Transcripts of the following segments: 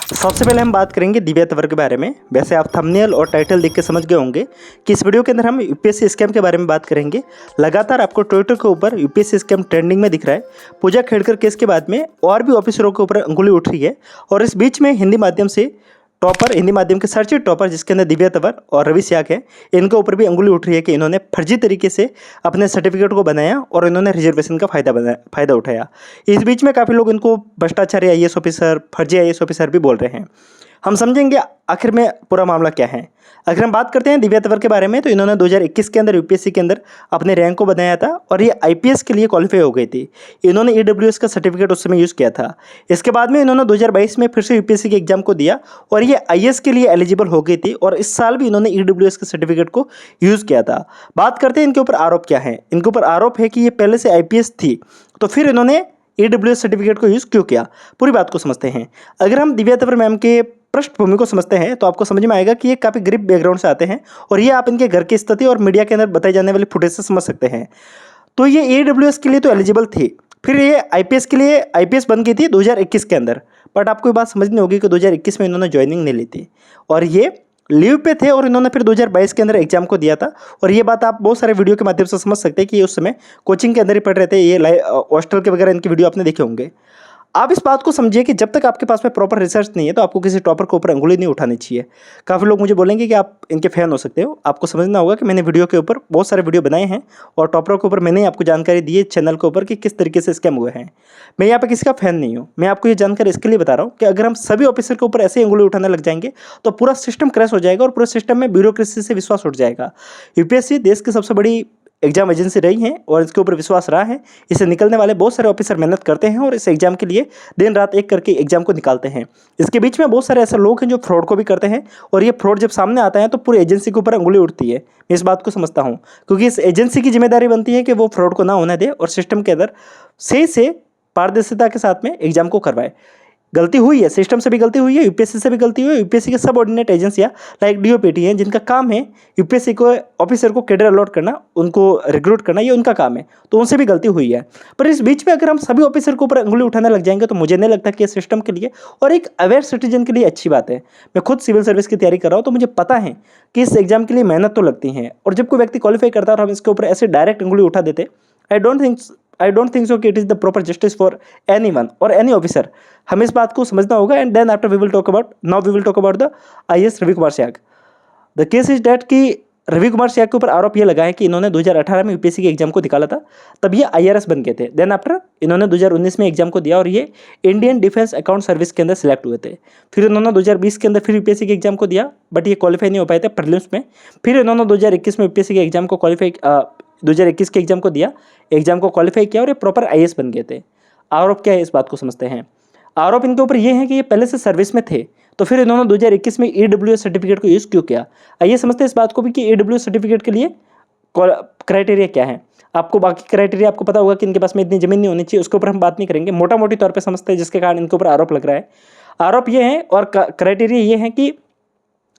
सबसे पहले हम बात करेंगे दिव्या तंवर के बारे में। वैसे आप थंबनेल और टाइटल देख के समझ गए होंगे कि इस वीडियो के अंदर हम यूपीएससी स्कैम के बारे में बात करेंगे। लगातार आपको ट्विटर के ऊपर यूपीएससी स्कैम ट्रेंडिंग में दिख रहा है। पूजा खेड़कर केस के बाद में और भी ऑफिसरों के ऊपर अंगुली उठ रही है और इस बीच में हिंदी माध्यम के सर्चिट टॉपर जिसके अंदर दिव्या तंवर और रवि स्याग है, इनके ऊपर भी अंगुली उठ रही है कि इन्होंने फर्जी तरीके से अपने सर्टिफिकेट को बनाया और इन्होंने रिजर्वेशन का फ़ायदा उठाया। इस बीच में काफ़ी लोग इनको भ्रष्टाचारी आईएएस ऑफिसर, फर्जी आईएएस ऑफिसर भी बोल रहे हैं। हम समझेंगे आखिर में पूरा मामला क्या है। अगर हम बात करते हैं दिव्या तंवर के बारे में, तो इन्होंने 2021 के अंदर यूपीएससी के अंदर अपने रैंक को बनाया था और ये आईपीएस के लिए क्वालिफाई हो गई थी। इन्होंने ईडब्ल्यूएस का सर्टिफिकेट उस समय यूज़ किया था। इसके बाद में इन्होंने 2022 में फिर से यूपीएससी के एग्जाम को दिया और ये आईएएस के लिए एलिजिबल हो गई थी और इस साल भी इन्होंने ईडब्ल्यूएस के सर्टिफिकेट को यूज़ किया था। बात करते हैं इनके ऊपर आरोप क्या है। इनके ऊपर आरोप है कि ये पहले से आईपीएस थी, तो फिर इन्होंने ईडब्ल्यूएस सर्टिफिकेट को यूज़ क्यों किया। पूरी बात को समझते हैं। अगर हम दिव्या तंवर मैम के पृष्ठभूमि को समझते हैं तो आपको समझ में आएगा कि ये काफ़ी गरीब बैकग्राउंड से आते हैं और ये आप इनके घर की स्थिति और मीडिया के अंदर बताई जाने वाली फुटेज से समझ सकते हैं। तो ये ईडब्ल्यूएस के लिए तो एलिजिबल थी, फिर ये आईपीएस के लिए आईपीएस बन गई थी 2021 के अंदर। बट आपको ये बात समझनी होगी कि 2021 में इन्होंने ज्वाइनिंग नहीं ली थी और ये लीव पे थे और इन्होंने फिर 2022 के अंदर एग्जाम को दिया था। और ये बात आप बहुत सारे वीडियो के माध्यम से समझ सकते हैं कि ये उस समय कोचिंग के अंदर ही पढ़ रहे थे। ये लाइव हॉस्टल के वगैरह इनकी वीडियो आपने देखे होंगे। आप इस बात को समझिए कि जब तक आपके पास में प्रॉपर रिसर्च नहीं है तो आपको किसी टॉपर के ऊपर अंगुली नहीं उठानी चाहिए। काफ़ी लोग मुझे बोलेंगे कि आप इनके फैन हो सकते हो। आपको समझना होगा कि मैंने वीडियो के ऊपर बहुत सारे वीडियो बनाए हैं और टॉपरों के ऊपर मैंने आपको जानकारी दी है चैनल के ऊपर कि किस तरीके से स्कैम हुए हैं। मैं यहाँ पे किसी का फैन नहीं हूँ। मैं आपको ये जानकारी इसके लिए बता रहा हूँ कि अगर हम सभी ऑफिसर के ऊपर ऐसे ही अंगुली उठाने लग जाएंगे तो पूरा सिस्टम क्रैश हो जाएगा और पूरे सिस्टम में ब्यूरोक्रेसी से विश्वास उठ जाएगा। यूपीएससी देश की सबसे बड़ी एग्जाम एजेंसी रही है और इसके ऊपर विश्वास रहा है। इसे निकलने वाले बहुत सारे ऑफिसर मेहनत करते हैं और इस एग्जाम के लिए दिन रात एक करके एग्जाम को निकालते हैं। इसके बीच में बहुत सारे ऐसे लोग हैं जो फ्रॉड को भी करते हैं और ये फ्रॉड जब सामने आता है तो पूरी एजेंसी के ऊपर अंगुली उठती है। मैं इस बात को समझता हूँ क्योंकि इस एजेंसी की जिम्मेदारी बनती है कि वो फ्रॉड को ना होने दे और सिस्टम के अंदर सही से पारदर्शिता के साथ में एग्जाम को करवाए। गलती हुई है, सिस्टम से भी गलती हुई है, यूपीएससी से भी गलती हुई है। यूपीएससी के सबऑर्डिनेट एजेंसियां लाइक डीओपीटी हैं जिनका काम है यूपीएससी को ऑफिसर को कैडर अलॉट करना, उनको रिक्रूट करना, ये उनका काम है, तो उनसे भी गलती हुई है। पर इस बीच में अगर हम सभी ऑफिसर के ऊपर अंगुली उठाने लग जाएंगे तो मुझे नहीं लगता कि ये सिस्टम के लिए और एक अवेयर सिटीजन के लिए अच्छी बात है। मैं खुद सिविल सर्विस की तैयारी कर रहा हूँ तो मुझे पता है कि इस एग्जाम के लिए मेहनत तो लगती है और जब कोई व्यक्ति क्वालिफाई करता है और हम इसके ऊपर ऐसे डायरेक्ट अंगुली उठा देते, आई डोंट थिंक सो कि it is the proper justice for anyone और एनी ऑफिसर। हमें इस बात को समझना होगा। And then after we will talk about the IAS Ravi Kumar Syag. The case is that कि रवि कुमार स्याग के ऊपर आरोप ये लगा है कि इन्होंने 2018 में यूपीएससी के एग्जाम को निकाला था, तब ये आईआरएस बन गए थे। देन आफ्टर इन्होंने 2019 में एग्जाम को दिया और ये इंडियन डिफेंस अकाउंट सर्विस के अंदर सिलेक्ट हुए थे। फिर इन्होंने 2020 के अंदर फिर यूपीएससी के एग्जाम को दिया बट ये क्वालिफाई नहीं हो पाए थे प्रीलिम्स में। फिर इन्होंने 2021 में यूपीएससी के एग्जाम को 2021 के एग्जाम को दिया, एग्जाम को क्वालिफाई किया और ये प्रॉपर आईएएस बन गए थे। आरोप क्या है इस बात को समझते हैं। आरोप इनके ऊपर ये है कि ये पहले से सर्विस में थे, तो फिर इन्होंने 2021 में ईडब्ल्यूएस सर्टिफिकेट को यूज़ क्यों किया। आइए समझते हैं इस बात को भी कि ईडब्ल्यूएस सर्टिफिकेट के लिए क्राइटेरिया क्या है। आपको बाकी क्राइटेरिया आपको पता होगा कि इनके पास में इतनी जमीन नहीं होनी चाहिए, उसके ऊपर हम बात नहीं करेंगे। मोटा मोटी तौर पर समझते हैं जिसके कारण इनके ऊपर आरोप लग रहा है। आरोप ये है और क्राइटेरिया ये है कि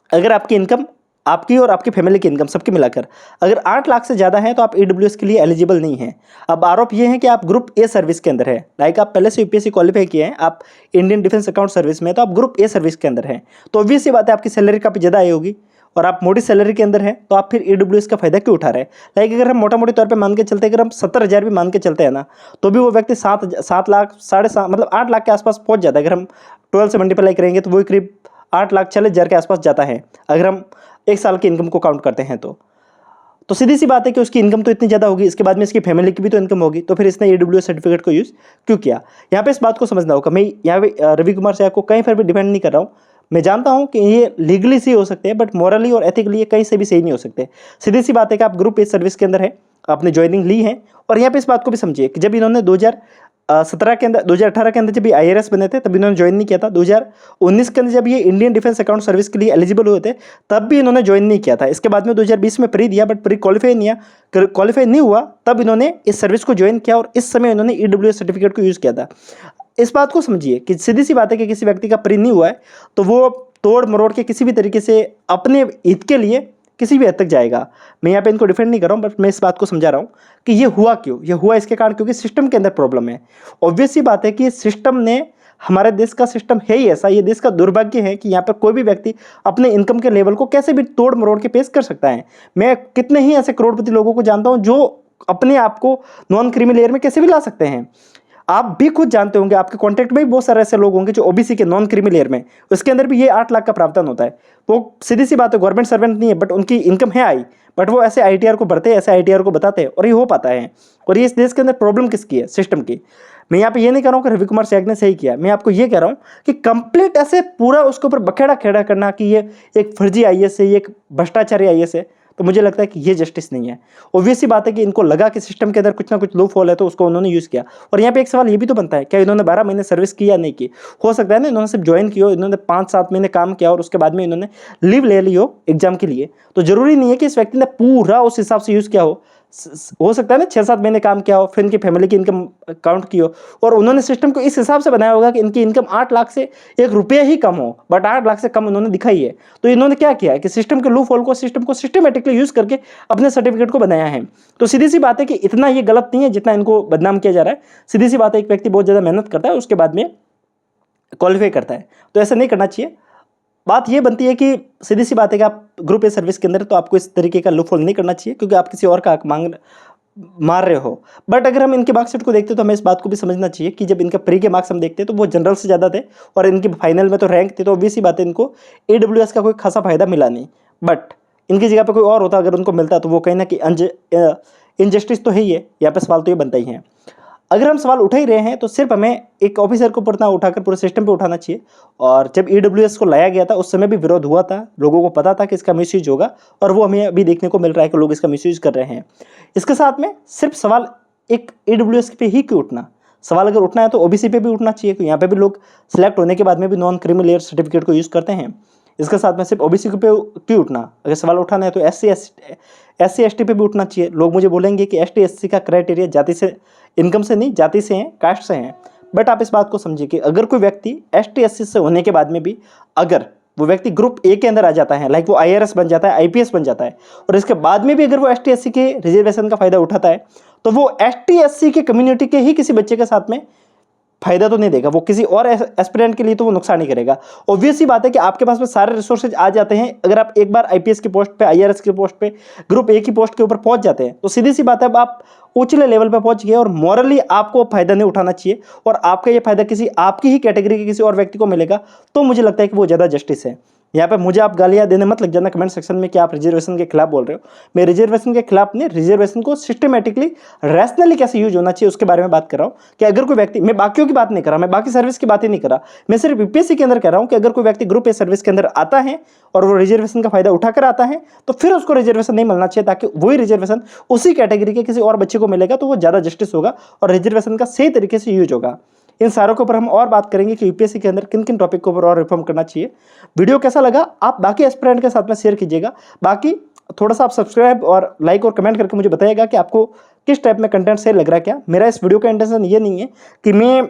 अगर आपकी इनकम, आपकी और आपकी फैमिली की इनकम सबकी मिलाकर अगर 8 लाख से ज़्यादा है तो आप ईडब्ल्यूएस के लिए एलिजिबल नहीं हैं। अब आरोप ये है कि आप ग्रुप ए सर्विस के अंदर है, लाइक आप पहले से यूपीएससी क्वालिफाई किए हैं, आप इंडियन डिफेंस अकाउंट सर्विस में, तो आप ग्रुप ए सर्विस के अंदर हैं, तो ऑब्वियस सी बात है आपकी सैलरी काफ़ी ज़्यादा आई होगी और आप मोटी सैलरी के अंदर हैं, तो आप फिर ईडब्ल्यूएस का फायदा क्यों उठा रहे हैं। लाइक अगर हम मोटा मोटी तौर पे मान के चलते, अगर हम 70,000 भी मान के चलते हैं ना, तो भी वो व्यक्ति 7 लाख, 7.5 मतलब 8 लाख के आसपास पहुँच जाता है। अगर हम 12 से मल्टीप्लाई करेंगे तो वही करीब 8,40,000 के आसपास जाता है अगर हम एक साल की इनकम को काउंट करते हैं। तो सीधी सी बात है कि उसकी इनकम तो इतनी ज़्यादा होगी, इसके बाद में इसकी फैमिली की भी तो इनकम होगी, तो फिर इसने ईडब्ल्यूएस सर्टिफिकेट को यूज़ क्यों किया। यहाँ पे इस बात को समझना होगा। मैं यहाँ पे रवि कुमार स्याग को कहीं पर भी डिपेंड नहीं कर रहा हूँ। मैं जानता हूँ कि ये लीगली सही हो सकते हैं बट मॉरली और एथिकली ये कहीं से भी सही नहीं हो सकते। सीधी सी बात है कि आप ग्रुप ए सर्विस के अंदर है, आपने ज्वाइनिंग ली है। और यहाँ पे इस बात को भी समझिए कि जब इन्होंने 2018 के अंदर जब ये आईआरएस बने थे तब इन्होंने ज्वाइन नहीं किया था। 2019 के अंदर जब ये इंडियन डिफेंस अकाउंट सर्विस के लिए एलिजिबल हुए थे तब भी इन्होंने ज्वाइन नहीं किया था। इसके बाद में 2020 में प्री दिया बट प्री क्वालिफाई नहीं हुआ, तब इन्होंने इस सर्विस को ज्वाइन किया और इस समय इन्होंने ईडब्ल्यूएस सर्टिफिकेट को यूज़ किया था। इस बात को समझिए कि सीधी सी बात है कि किसी व्यक्ति का प्री नहीं हुआ है तो वो तोड़ मरोड़ के किसी भी तरीके से अपने हित के लिए किसी भी हद तक जाएगा। मैं यहाँ पे इनको डिफेंड नहीं कर रहा हूँ बट मैं इस बात को समझा रहा हूँ कि ये हुआ क्यों। ये हुआ इसके कारण क्योंकि सिस्टम के अंदर प्रॉब्लम है। ऑब्वियस सी बात है कि सिस्टम ने हमारे देश का सिस्टम है ही ऐसा, ये देश का दुर्भाग्य है कि यहाँ पर कोई भी व्यक्ति अपने इनकम के लेवल को कैसे भी तोड़ मरोड़ के पेश कर सकता है। मैं कितने ही ऐसे करोड़पति लोगों को जानता हूँ जो अपने आप को नॉन क्रीमी लेयर में कैसे भी ला सकते हैं। आप भी खुद जानते होंगे, आपके कॉन्टेक्ट में भी बहुत सारे ऐसे लोग होंगे जो ओबीसी के नॉन क्रीमी लेयर में, उसके अंदर भी ये 8 लाख का प्रावधान होता है। वो सीधी सी बात है, गवर्नमेंट सर्वेंट नहीं है बट उनकी इनकम है आई, बट वो ऐसे आईटीआर को भरते हैं, ऐसे आईटीआर को बताते हैं और ये हो पाता है। और ये इस देश के अंदर प्रॉब्लम किसकी है? सिस्टम की। मैं यहाँ पे ये नहीं कह रहा हूँ कि रवि कुमार सहगल ने सही किया, मैं आपको ये कह रहा हूँ कि कंप्लीट ऐसे पूरा उसके ऊपर बखेड़ा खेड़ा करना कि ये एक फर्जी आईएएस है, ये एक भ्रष्टाचारी आईएएस है, तो मुझे लगता है कि ये जस्टिस नहीं है। ऑब्वियस सी बात है कि इनको लगा कि सिस्टम के अंदर कुछ ना कुछ लूप होल है तो उसको उन्होंने यूज़ किया। और यहाँ पे एक सवाल ये भी तो बनता है, क्या इन्होंने 12 महीने सर्विस की या नहीं की? हो सकता है ना इन्होंने सिर्फ ज्वाइन की हो, इन्होंने 5-7 महीने काम किया और उसके बाद में इन्होंने लीव ले ली हो एग्जाम के लिए, तो जरूरी नहीं है कि इस व्यक्ति ने पूरा उस हिसाब से यूज़ किया हो सकता है ना 6-7 महीने काम किया हो, फिर इनकी फैमिली की इनकम काउंट की हो और उन्होंने सिस्टम को इस हिसाब से बनाया होगा कि इनकी इनकम 8 लाख से 1 रुपये ही कम हो, बट 8 लाख से कम उन्होंने दिखाई है। तो इन्होंने क्या किया है कि सिस्टम के लूप होल को, सिस्टम को सिस्टमेटिकली यूज करके अपने सर्टिफिकेट को बनाया है। तो सीधी सी बात है कि इतना ये गलत नहीं है जितना इनको बदनाम किया जा रहा है। सीधी सी बात है, एक व्यक्ति बहुत ज़्यादा मेहनत करता है, उसके बाद में क्वालिफाई करता है, तो ऐसा नहीं करना चाहिए। बात ये बनती है कि सीधी सी बात है कि आप ग्रुप ए सर्विस के अंदर तो आपको इस तरीके का लूप होल नहीं करना चाहिए क्योंकि आप किसी और का हक मार रहे हो। बट अगर हम इनके मार्क्सिट को देखते तो हमें इस बात को भी समझना चाहिए कि जब इनका प्री के मार्क्स हम देखते हैं तो वो जनरल से ज़्यादा थे और इनकी फाइनल में तो रैंक थे, तो ऑब्वियस सी बात है इनको AWS का कोई खासा फायदा मिला नहीं। बट इनकी जगह पर कोई और होता, अगर उनको मिलता तो वो कहीं ना कहीं इनजस्टिस तो है ही है। यहाँ पर सवाल तो ये बनता ही है। अगर हम सवाल उठा ही रहे हैं तो सिर्फ हमें एक ऑफिसर को ऊपर ना उठाकर पूरे सिस्टम पे उठाना चाहिए। और जब EWS को लाया गया था उस समय भी विरोध हुआ था, लोगों को पता था कि इसका मिसयूज होगा और वो हमें अभी देखने को मिल रहा है कि लोग इसका मिसयूज कर रहे हैं। इसके साथ में सिर्फ सवाल एक EWS पे ही क्यों उठना, सवाल अगर उठना है तो OBC पे भी उठना चाहिए क्योंकि यहाँ पे भी लोग सिलेक्ट होने के बाद में भी नॉन क्रीमी लेयर सर्टिफिकेट को यूज़ करते हैं। इसके साथ में सिर्फ OBC पे क्यों उठना, अगर सवाल उठाना है तो SC ST पे भी उठना चाहिए। लोग मुझे बोलेंगे कि ST SC का क्राइटेरिया जाति से, इनकम से नहीं, जाति से हैं, कास्ट से हैं। बट आप इस बात को समझिए कि अगर कोई व्यक्ति ST SC से होने के बाद में भी अगर वो व्यक्ति ग्रुप ए के अंदर आ जाता है, लाइक वो IRS बन जाता है, IPS बन जाता है, और इसके बाद में भी अगर वो ST SC के रिजर्वेशन का फायदा उठाता है तो वो ST SC के कम्युनिटी के ही किसी बच्चे के साथ में फायदा तो नहीं देगा, वो किसी और एस्पिरेंट के लिए तो वो नुकसान ही करेगा। ऑब्वियस सी बात है कि आपके पास में सारे रिसोर्सेज आ जाते हैं। अगर आप एक बार IPS की पोस्ट पे, IRS की पोस्ट पे, ग्रुप ए की पोस्ट के ऊपर पहुंच जाते हैं तो सीधी सी बात है अब आप उचले लेवल पे पहुंच गए और मॉरली आपको फायदा नहीं उठाना चाहिए और आपका ये फायदा किसी आपकी ही कैटेगरी के किसी और व्यक्ति को मिलेगा, तो मुझे लगता है कि वो ज़्यादा जस्टिस है। यहाँ पे मुझे आप गालियाँ देने मत लग जाना कमेंट सेक्शन में कि आप रिजर्वेशन के खिलाफ बोल रहे हो। मैं रिजर्वेशन के खिलाफ नहीं, रिजर्वेशन को सिस्टमेटिकली रैशनली कैसे यूज होना चाहिए उसके बारे में बात कर रहा हूँ कि अगर कोई व्यक्ति, मैं बाकियों की बात नहीं कर रहा, मैं बाकी सर्विस की बात ही नहीं कर रहा, मैं सिर्फ UPSC के अंदर कह रहा हूँ कि अगर कोई व्यक्ति ग्रुप ए सर्विस के अंदर आता है और वो रिजर्वेशन का फायदा उठाकर आता है तो फिर उसको रिजर्वेशन नहीं मिलना चाहिए, ताकि वही रिजर्वेशन उसी कैटेगरी के किसी और बच्चे को मिलेगा तो वो ज़्यादा जस्टिस होगा और रिजर्वेशन का सही तरीके से यूज होगा। इन सारों के ऊपर हम और बात करेंगे कि UPSC के अंदर किन किन टॉपिक के ऊपर और रिफॉर्म करना चाहिए। वीडियो कैसा लगा आप बाकी एस्पिरेंट के साथ में शेयर कीजिएगा। बाकी थोड़ा सा आप सब्सक्राइब और लाइक और कमेंट करके मुझे बताइएगा कि आपको किस टाइप में कंटेंट सही लग रहा है। क्या मेरा इस वीडियो का इंटेंशन ये नहीं है कि मैं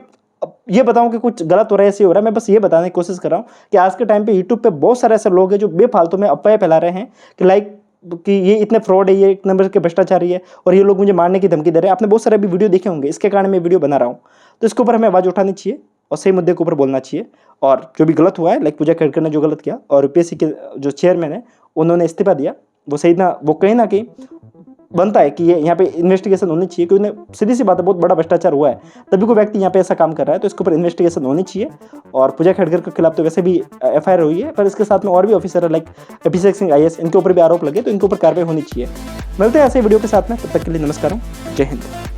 ये बताऊं कि कुछ गलत हो रहा है, ऐसे हो रहा है, मैं बस ये बताने की कोशिश कर रहा हूँ कि आज के टाइम पे यूट्यूब पे बहुत सारे ऐसे लोग हैं जो बेफालतू में अफवाहें फैला रहे हैं कि लाइक कि ये इतने फ्रॉड है, ये एक नंबर के भ्रष्टाचारी है और ये लोग मुझे मारने की धमकी दे रहे हैं। आपने बहुत सारे भी वीडियो देखे होंगे, इसके कारण मैं वीडियो बना रहा हूँ। तो इसके ऊपर हमें आवाज़ उठानी चाहिए और सही मुद्दे के ऊपर बोलना चाहिए। और जो भी गलत हुआ है, लाइक पूजा खड़कर ने जो गलत किया और UPSC के जो चेयरमैन है उन्होंने इस्तीफा दिया, वो सही ना, वो कहीं ना कहीं बनता है कि ये यहाँ पे इन्वेस्टिगेशन होनी चाहिए क्योंकि उन्हें सीधी सी बात है बहुत बड़ा भ्रष्टाचार हुआ है, तभी कोई व्यक्ति यहाँ पे ऐसा काम कर रहा है, तो इसके ऊपर इन्वेस्टिगेशन होनी चाहिए। और पूजा खड़कर के खिलाफ तो वैसे भी FIR हुई है, पर इसके साथ में और भी ऑफिसर है लाइक अभिषेक सिंह IAS, इनके ऊपर भी आरोप लगे तो इनके ऊपर कार्रवाई होनी चाहिए। मिलते हैं ऐसे वीडियो के साथ में, तब तक के लिए नमस्कार, जय हिंद।